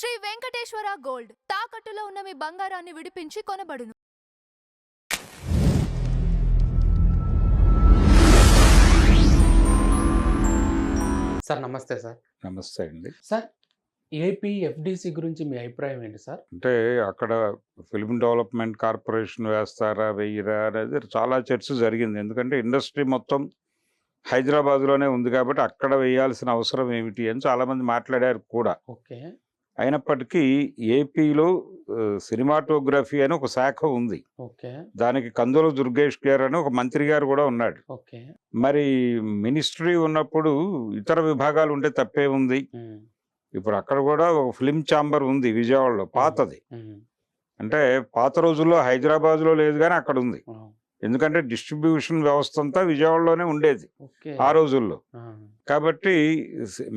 Shri Venkateswara gold తాకట్టులో ఉన్న మీ బంగారాన్ని విడిపించి కొనబడును. సార్ నమస్తే సార్. నమస్తే అండి. సార్ ఏపీ ఎఫ్డిసి గురించి మీ అభిప్రాయం ఏంటి సార్? అంటే అక్కడ ఫిల్మ్ డెవలప్మెంట్ కార్పొరేషన్ వేస్తారా వెయ్యరా అనేది చాలా చర్చ జరిగింది. ఎందుకంటే ఇండస్ట్రీ మొత్తం హైదరాబాద్లోనే ఉంది కాబట్టి అక్కడ వేయాల్సిన అవసరం ఏమిటి అని చాలామంది మాట్లాడారు కూడా. ఓకే. అయినప్పటికీ ఏపీలో సినిమాటోగ్రఫీ అని ఒక శాఖ ఉంది. ఓకే. దానికి కందుల దుర్గేష్ గారు అని ఒక మంత్రి గారు కూడా ఉన్నాడు. ఓకే. మరి మినిస్ట్రీ ఉన్నప్పుడు ఇతర విభాగాలు ఉంటే తప్పే ఉంది. ఇప్పుడు అక్కడ కూడా ఒక ఫిల్మ్ ఛాంబర్ ఉంది విజయవాడలో, పాతది. అంటే పాత రోజుల్లో హైదరాబాద్లో లేదు కానీ అక్కడ ఉంది. ఎందుకంటే డిస్ట్రిబ్యూషన్ వ్యవస్థ అంతా విజయవాడలోనే ఉండేది ఆ రోజుల్లో. కాబట్టి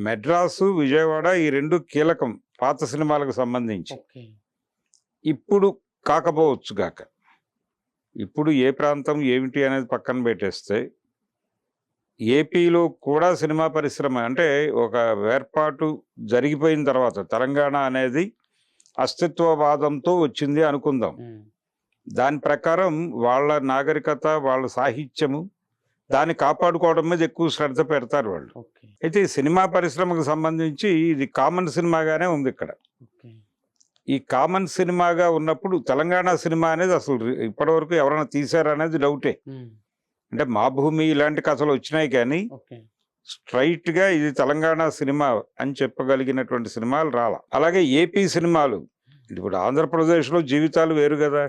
మెడ్రాసు విజయవాడ ఈ రెండు కీలకం పాత సినిమాలకు సంబంధించి. ఇప్పుడు కాకపోవచ్చు గాక, ఇప్పుడు ఏ ప్రాంతం ఏమిటి అనేది పక్కన పెట్టేస్తే ఏపీలో కూడా సినిమా పరిశ్రమ అంటే ఒక ఏర్పాటు జరిగిపోయిన తర్వాత తెలంగాణ అనేది అస్తిత్వవాదంతో వచ్చింది అనుకుందాం. దాని ప్రకారం వాళ్ళ నాగరికత, వాళ్ళ సాహిత్యము, దాన్ని కాపాడుకోవడం మీద ఎక్కువ శ్రద్ధ పెడతారు వాళ్ళు. అయితే ఈ సినిమా పరిశ్రమకు సంబంధించి ఇది కామన్ సినిమాగానే ఉంది ఇక్కడ. ఈ కామన్ సినిమాగా ఉన్నప్పుడు తెలంగాణ సినిమా అనేది అసలు ఇప్పటివరకు ఎవరైనా తీశారనేది డౌటే. అంటే మా భూమి ఇలాంటి కథలు వచ్చినాయి కానీ స్ట్రైట్గా ఇది తెలంగాణ సినిమా అని చెప్పగలిగినటువంటి సినిమాలు రాలా. అలాగే ఏపీ సినిమాలు, ఇప్పుడు ఆంధ్రప్రదేశ్లో జీవితాలు వేరు కదా,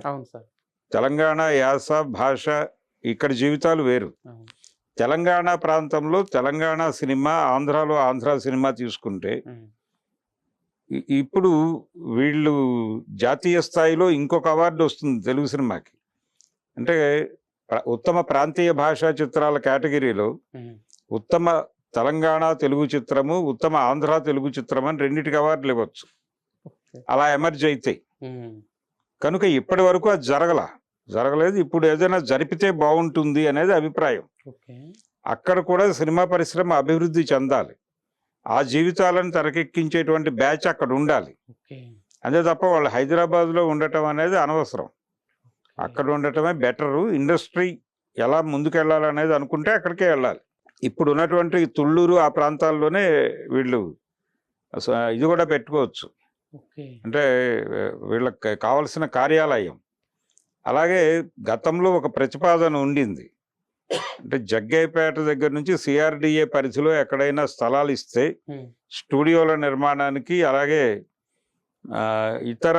తెలంగాణ యాస భాష ఇక్కడ జీవితాలు వేరు. తెలంగాణ ప్రాంతంలో తెలంగాణ సినిమా, ఆంధ్రాలో ఆంధ్ర సినిమా తీసుకుంటే ఇప్పుడు వీళ్ళు జాతీయ స్థాయిలో ఇంకొక అవార్డు వస్తుంది తెలుగు సినిమాకి. అంటే ఉత్తమ ప్రాంతీయ భాషా చిత్రాల కేటగిరీలో ఉత్తమ తెలంగాణ తెలుగు చిత్రము, ఉత్తమ ఆంధ్ర తెలుగు చిత్రం అని రెండింటికి అవార్డులు ఇవ్వచ్చు అలా ఎమర్జ్ అవుతాయి. కనుక ఇప్పటి వరకు అది జరగలేదు. ఇప్పుడు ఏదైనా జరిపితే బాగుంటుంది అనేది అభిప్రాయం. అక్కడ కూడా సినిమా పరిశ్రమ అభివృద్ధి చెందాలి, ఆ జీవితాలను తెరకెక్కించేటువంటి బ్యాచ్ అక్కడ ఉండాలి. అంతే తప్ప వాళ్ళు హైదరాబాద్లో ఉండటం అనేది అనవసరం. అక్కడ ఉండటమే బెటరు. ఇండస్ట్రీ ఎలా ముందుకెళ్ళాలనేది అనుకుంటే అక్కడికే వెళ్ళాలి. ఇప్పుడు ఉన్నటువంటి తుళ్ళూరు ఆ ప్రాంతాల్లోనే వీళ్ళు ఇది కూడా పెట్టుకోవచ్చు, అంటే వీళ్ళకి కావలసిన కార్యాలయం. అలాగే గతంలో ఒక ప్రతిపాదన ఉండింది, అంటే జగ్గయ్యపేట దగ్గర నుంచి సిఆర్డిఏ పరిధిలో ఎక్కడైనా స్థలాలు ఇస్తే స్టూడియోల నిర్మాణానికి, అలాగే ఇతర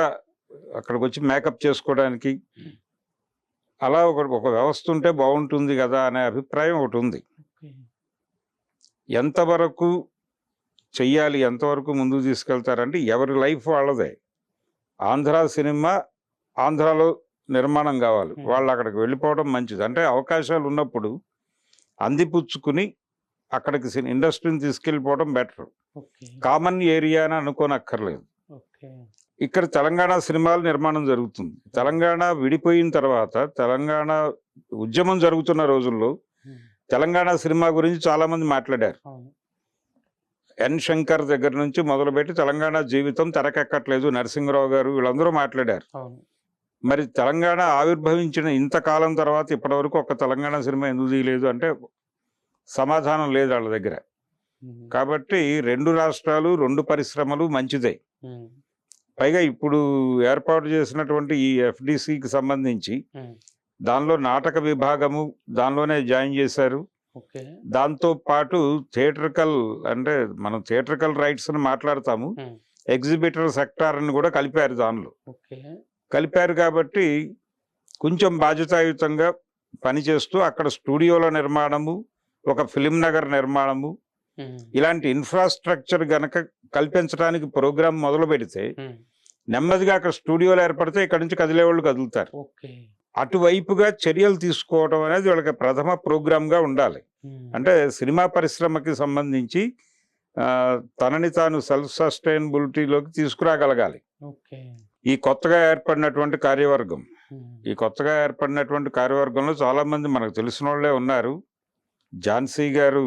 అక్కడికి వచ్చి మేకప్ చేసుకోవడానికి అలా ఒక వ్యవస్థ ఉంటే బాగుంటుంది కదా అనే అభిప్రాయం ఒకటి ఉంది. ఎంతవరకు చెయ్యాలి, ఎంతవరకు ముందుకు తీసుకెళ్తారంటే ఎవరి లైఫ్ వాళ్ళదే. ఆంధ్ర సినిమా ఆంధ్రాలో నిర్మాణం కావాలి, వాళ్ళు అక్కడికి వెళ్ళిపోవడం మంచిది. అంటే అవకాశాలు ఉన్నప్పుడు అందిపుచ్చుకుని అక్కడికి ఇండస్ట్రీని తీసుకెళ్ళిపోవడం బెటర్. కామన్ ఏరియా అని అనుకోనక్కర్లేదు. ఇక్కడ తెలంగాణ సినిమాల నిర్మాణం జరుగుతుంది. తెలంగాణ విడిపోయిన తర్వాత, తెలంగాణ ఉద్యమం జరుగుతున్న రోజుల్లో తెలంగాణ సినిమా గురించి చాలామంది మాట్లాడారు. ఎన్ శంకర్ దగ్గర నుంచి మొదలుపెట్టి తెలంగాణ జీవితం తెరకెక్కట్లేదు, నరసింహరావు గారు వీళ్ళందరూ మాట్లాడారు. మరి తెలంగాణ ఆవిర్భవించిన ఇంతకాలం తర్వాత ఇప్పటివరకు ఒక తెలంగాణ సినిమా ఎందుకు తీయలేదు అంటే సమాధానం లేదు వాళ్ళ దగ్గర. కాబట్టి రెండు రాష్ట్రాలు, రెండు పరిశ్రమలు మంచిదే. పైగా ఇప్పుడు ఏర్పాటు చేసినటువంటి ఈ ఎఫ్డిసికి సంబంధించి దానిలో నాటక విభాగము దానిలోనే జాయిన్ చేశారు. దాంతో పాటు థియేట్రికల్, అంటే మనం థియేట్రికల్ రైట్స్ అని మాట్లాడతాము, ఎగ్జిబిటర్ సెక్టార్ అని కూడా కలిపారు. దానిలో కలిపారు కాబట్టి కొంచెం బాధ్యతాయుతంగా పనిచేస్తూ అక్కడ స్టూడియోల నిర్మాణము, ఒక ఫిలిం నగర్ నిర్మాణము, ఇలాంటి ఇన్ఫ్రాస్ట్రక్చర్ గనక కల్పించడానికి ప్రోగ్రాం మొదలు పెడితే నెమ్మదిగా అక్కడ స్టూడియోలు ఏర్పడితే ఇక్కడ నుంచి కదిలేవాళ్ళు కదులుతారు. అటువైపుగా చర్యలు తీసుకోవడం అనేది వాళ్ళకి ప్రథమ ప్రోగ్రామ్గా ఉండాలి. అంటే సినిమా పరిశ్రమకి సంబంధించి తనని తాను సెల్ఫ్ సస్టైనబిలిటీలోకి తీసుకురాగలగాలి. ఈ కొత్తగా ఏర్పడినటువంటి కార్యవర్గంలో చాలామంది మనకు తెలిసిన వాళ్ళే ఉన్నారు. ఝాన్సీ గారు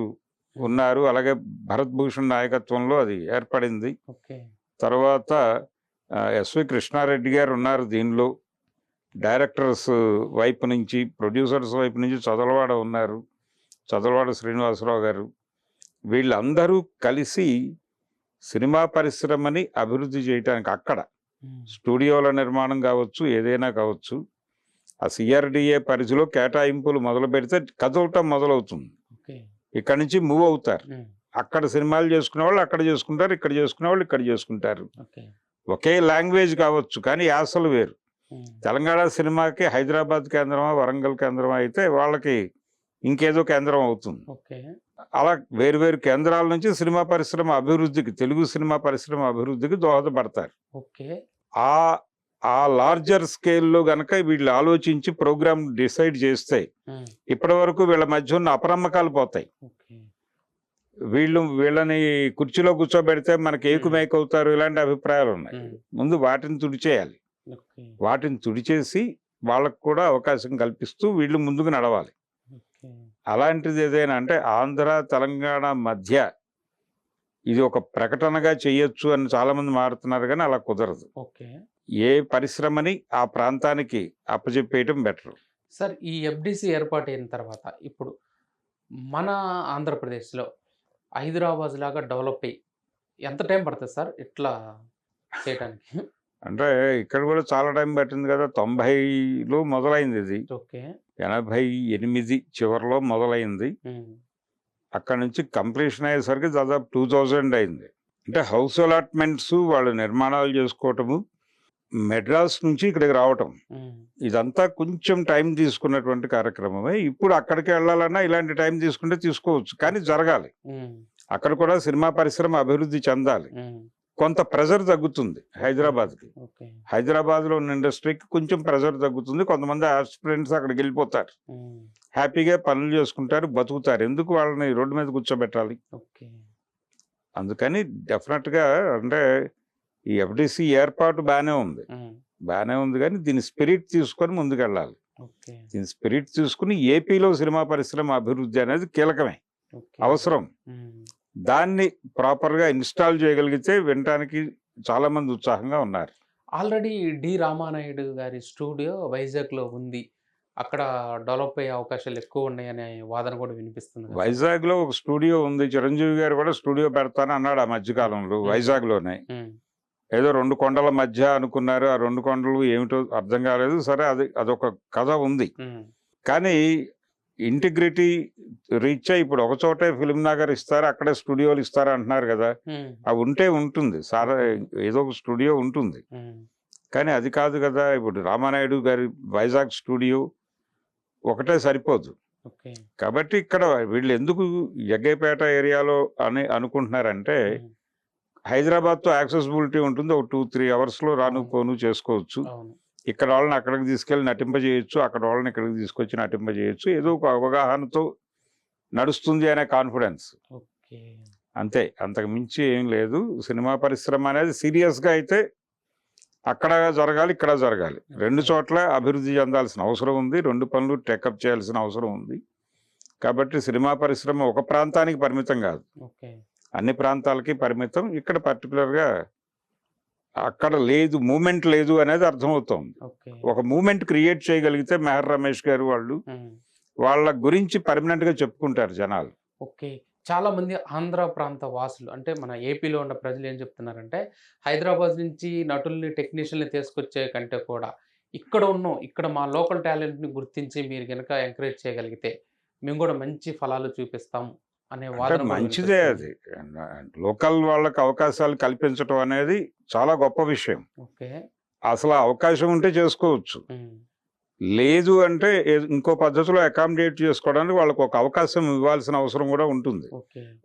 ఉన్నారు, అలాగే భరత్ భూషణ్ నాయకత్వంలో అది ఏర్పడింది. తర్వాత ఎస్వి కృష్ణారెడ్డి గారు ఉన్నారు దీనిలో, డైరెక్టర్స్ వైపు నుంచి, ప్రొడ్యూసర్స్ వైపు నుంచి చదలవాడ ఉన్నారు, చదలవాడ శ్రీనివాసరావు గారు. వీళ్ళందరూ కలిసి సినిమా పరిశ్రమని అభివృద్ధి చేయడానికి అక్కడ స్టూడియోల నిర్మాణం కావచ్చు, ఏదైనా కావచ్చు, ఆ సిఆర్డిఏ పరిధిలో కేటాయింపులు మొదలు పెడితే కదలటం మొదలవుతుంది. ఇక్కడ నుంచి మూవ్ అవుతారు. అక్కడ సినిమాలు చేసుకునే వాళ్ళు అక్కడ చేసుకుంటారు, ఇక్కడ చేసుకునే వాళ్ళు ఇక్కడ చేసుకుంటారు. ఒకే లాంగ్వేజ్ కావచ్చు కానీ యాసలు వేరు. తెలంగాణ సినిమాకి హైదరాబాద్ కేంద్రమా, వరంగల్ కేంద్రమా అయితే వాళ్ళకి ఇంకేదో కేంద్రం అవుతుంది. అలా వేరు కేంద్రాల నుంచి సినిమా పరిశ్రమ అభివృద్ధికి, తెలుగు సినిమా పరిశ్రమ అభివృద్ధికి దోహదపడతారు. ఆ లార్జర్ స్కేల్లో గనక వీళ్ళు ఆలోచించి ప్రోగ్రామ్ డిసైడ్ చేస్తే ఇప్పటి వరకు వీళ్ళ మధ్య ఉన్న అపనమ్మకాలు పోతాయి. వీళ్ళని కుర్చీలో కూర్చోబెడితే మనకి ఏకుమేక అవుతారు, ఇలాంటి అభిప్రాయాలు ఉన్నాయి. ముందు వాటిని తుడిచేయాలి. వాటిని తుడిచేసి వాళ్ళకు కూడా అవకాశం కల్పిస్తూ వీళ్ళు ముందుకు నడవాలి. అలాంటిది ఏదైనా అంటే ఆంధ్ర తెలంగాణ మధ్య ఇది ఒక ప్రకటనగా చేయొచ్చు అని చాలా మంది మారుతున్నారు కానీ అలా కుదరదు. ఏ పరిశ్రమని ఆ ప్రాంతానికి అప్పచెప్పేయటం బెటర్. సార్, ఈ ఎఫ్డిసి ఏర్పాటు అయిన తర్వాత ఇప్పుడు మన ఆంధ్రప్రదేశ్లో హైదరాబాద్ లాగా డెవలప్ అయ్యి ఎంత టైం పడుతుంది సార్ ఇట్లా చేయడానికి? అంటే ఇక్కడ కూడా చాలా టైం పట్టింది కదా. 90లో మొదలైంది ఇది, 88 చివరిలో మొదలైంది. అక్కడ నుంచి కంప్లీషన్ అయ్యేసరికి దాదాపు 2000 అయింది. అంటే హౌస్ అలాట్మెంట్స్ వాళ్ళు నిర్మాణాలు చేసుకోవటము, మెడ్రాస్ నుంచి ఇక్కడికి రావటం, ఇదంతా కొంచెం టైం తీసుకున్నటువంటి కార్యక్రమమే. ఇప్పుడు అక్కడికి వెళ్ళాలన్నా ఇలాంటి టైం తీసుకుంటే తీసుకోవచ్చు, కానీ జరగాలి. అక్కడ కూడా సినిమా పరిశ్రమ అభివృద్ధి చెందాలి. కొంత ప్రెజర్ తగ్గుతుంది హైదరాబాద్కి. హైదరాబాద్లో ఉన్న ఇండస్ట్రీకి కొంచెం ప్రెజర్ తగ్గుతుంది. కొంతమంది ఆస్పిరెంట్స్ అక్కడికి వెళ్ళిపోతారు, హ్యాపీగా పనులు చేసుకుంటారు, బతుకుతారు. ఎందుకు వాళ్ళని రోడ్డు మీద కూర్చోబెట్టాలి? అందుకని డెఫినెట్గా అంటే ఈ ఎఫ్డిసి ఏర్పాటు బాగానే ఉంది కానీ దీని స్పిరిట్ తీసుకొని ముందుకెళ్ళాలి. దీని స్పిరిట్ తీసుకుని ఏపీలో సినిమా పరిశ్రమ అభివృద్ధి అనేది కీలకమే, అవసరం. దాన్ని ప్రాపర్గా ఇన్స్టాల్ చేయగలిగితే వినటానికి చాలా మంది ఉత్సాహంగా ఉన్నారు. ఆల్రెడీ డి రామానాయుడు గారి స్టూడియో వైజాగ్లో ఉంది, అక్కడ డెవలప్ అయ్యే అవకాశాలు ఎక్కువ ఉన్నాయనే వాదన కూడా వినిపిస్తుంది. వైజాగ్లో ఒక స్టూడియో ఉంది, చిరంజీవి గారు కూడా స్టూడియో పెడతాను అన్నాడు ఆ మధ్యకాలంలో. వైజాగ్లోనే ఏదో 2 కొండల మధ్య అనుకున్నారు, ఆ 2 కొండలు ఏమిటో అర్థం కాలేదు. సరే, అదొక కథ ఉంది. కానీ ఇంటిగ్రిటీ రీచ్ అయ్యి ఇప్పుడు ఒక చోటే ఫిల్మ్ నగర్ ఇస్తారు, అక్కడే స్టూడియోలు ఇస్తారు అంటున్నారు కదా. అవి ఉంటే ఉంటుంది సార్, ఏదో ఒక స్టూడియో ఉంటుంది. కానీ అది కాదు కదా. ఇప్పుడు రామానాయుడు గారి వైజాగ్ స్టూడియో ఒకటే సరిపోదు. కాబట్టి ఇక్కడ వీళ్ళు ఎందుకు జగ్గైపేట ఏరియాలో అని అనుకుంటున్నారంటే హైదరాబాద్తో యాక్సెసిబిలిటీ ఉంటుంది. ఒక 2-3 అవర్స్లో రాను పోను చేసుకోవచ్చు. ఇక్కడ వాళ్ళని అక్కడికి తీసుకెళ్ళి నటింపజేయచ్చు, అక్కడ వాళ్ళని ఇక్కడికి తీసుకొచ్చి నటింపజేయచ్చు. ఏదో ఒక అవగాహనతో నడుస్తుంది అనే కాన్ఫిడెన్స్, అంతే. అంతకు మించి ఏం లేదు. సినిమా పరిశ్రమ అనేది సీరియస్గా అయితే అక్కడ జరగాలి, ఇక్కడ జరగాలి. 2 చోట్ల అభివృద్ధి చెందాల్సిన అవసరం ఉంది. 2 పనులు టేకప్ చేయాల్సిన అవసరం ఉంది. కాబట్టి సినిమా పరిశ్రమ ఒక ప్రాంతానికి పరిమితం కాదు, అన్ని ప్రాంతాలకి పరిమితం. ఇక్కడ పర్టికులర్గా అక్కడ లేదు, మూమెంట్ లేదు అనేది అర్థమవుతోంది. ఒక మూమెంట్ క్రియేట్ చేయగలిగితే మెహర్ రమేష్ గారు వాళ్ళ గురించి పర్మనెంట్గా చెప్పుకుంటారు జనాలు. చాలా మంది ఆంధ్ర ప్రాంత వాసులు, అంటే మన ఏపీలో ఉన్న ప్రజలు ఏం చెప్తున్నారంటే హైదరాబాద్ నుంచి నటుల్ని, టెక్నీషియన్ని తీసుకొచ్చే కంటే కూడా ఇక్కడ మా లోకల్ టాలెంట్ని గుర్తించి మీరు కనుక ఎంకరేజ్ చేయగలిగితే మేము కూడా మంచి ఫలాలు చూపిస్తాము అనే వాదన. మంచిదే అది. లోకల్ వాళ్ళకి అవకాశాలు కల్పించడం అనేది చాలా గొప్ప విషయం. అసలు అవకాశం ఉంటే చేసుకోవచ్చు, లేదు అంటే ఇంకో పద్ధతిలో అకామిడేట్ చేసుకోవడానికి వాళ్ళకి ఒక అవకాశం ఇవ్వాల్సిన అవసరం కూడా ఉంటుంది.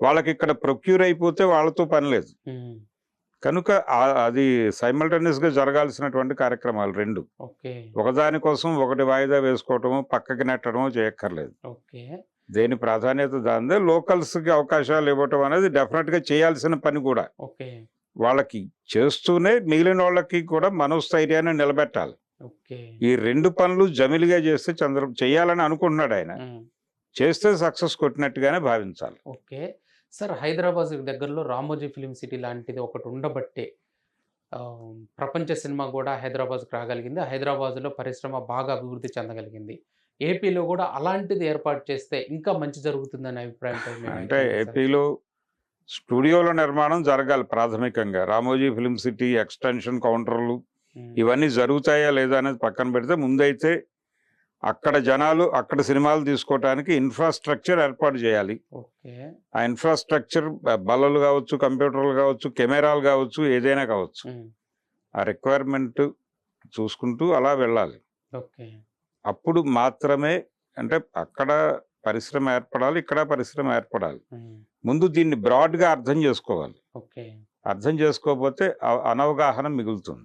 వాళ్ళకి ఇక్కడ ప్రొక్యూర్ అయిపోతే వాళ్ళతో పని లేదు కనుక అది సైమల్టేనియస్గా జరగాల్సినటువంటి కార్యక్రమాలు 2. ఒకదాని కోసం ఒకటి వాయిదా వేసుకోవటము, పక్కకి నెట్టడమో చేయక్కర్లేదు. దేని ప్రాధాన్యత దానిదే. లోకల్స్కి అవకాశాలు ఇవ్వటం అనేది డెఫినెట్గా చేయాల్సిన పని కూడా. వాళ్ళకి చేస్తూనే మిగిలిన వాళ్ళకి కూడా మనోస్థైర్యాన్ని నిలబెట్టాలి. ఈ 2 పనులు జమిలిగా చేస్తే చేయాలని అనుకుంటున్నాడు ఆయన. చేస్తే సక్సెస్ కొట్టినట్టుగానే భావించాలి. సార్, హైదరాబాద్ దగ్గరలో రామోజీ ఫిలిం సిటీ లాంటిది ఒకటి ఉండబట్టే ప్రపంచ సినిమా కూడా హైదరాబాద్కి రాగలిగింది. హైదరాబాద్లో పరిశ్రమ బాగా అభివృద్ధి చెందగలిగింది. ఏపీలో కూడా అలాంటిది ఏర్పాటు చేస్తే ఇంకా మంచి జరుగుతుందనే అభిప్రాయంపై మేము అంటే ఏకీభవిస్తాం. ఏపీలో స్టూడియోల నిర్మాణం జరగాలి ప్రాథమికంగా. రామోజీ ఫిల్మ్ సిటీ ఎక్స్టెన్షన్ కౌంటర్లు ఉమ్, ఇవన్నీ జరుగుతాయా లేదా అనేది పక్కన పెడితే ముందైతే అక్కడ జనాలు అక్కడ సినిమాలు తీసుకోవటానికి ఇన్ఫ్రాస్ట్రక్చర్ ఏర్పాటు చేయాలి. ఓకే. ఆ ఇన్ఫ్రాస్ట్రక్చర్ బల్లలు కావచ్చు, కంప్యూటర్లు కావచ్చు, కెమెరాలు కావచ్చు, ఏదైనా కావచ్చు. ఉమ్, ఆ రిక్వైర్మెంట్ చూసుకుంటూ అలా వెళ్ళాలి. ఓకే. అప్పుడు మాత్రమే అంటే అక్కడ పరిశ్రమ ఏర్పడాలి, ఇక్కడ పరిశ్రమ ఏర్పడాలి. ఉమ్, ముందు దీన్ని బ్రాడ్గా అర్థం చేసుకోవాలి. ఓకే. అర్థం చేసుకోకపోతే అనవగాహన మిగులుతుంది.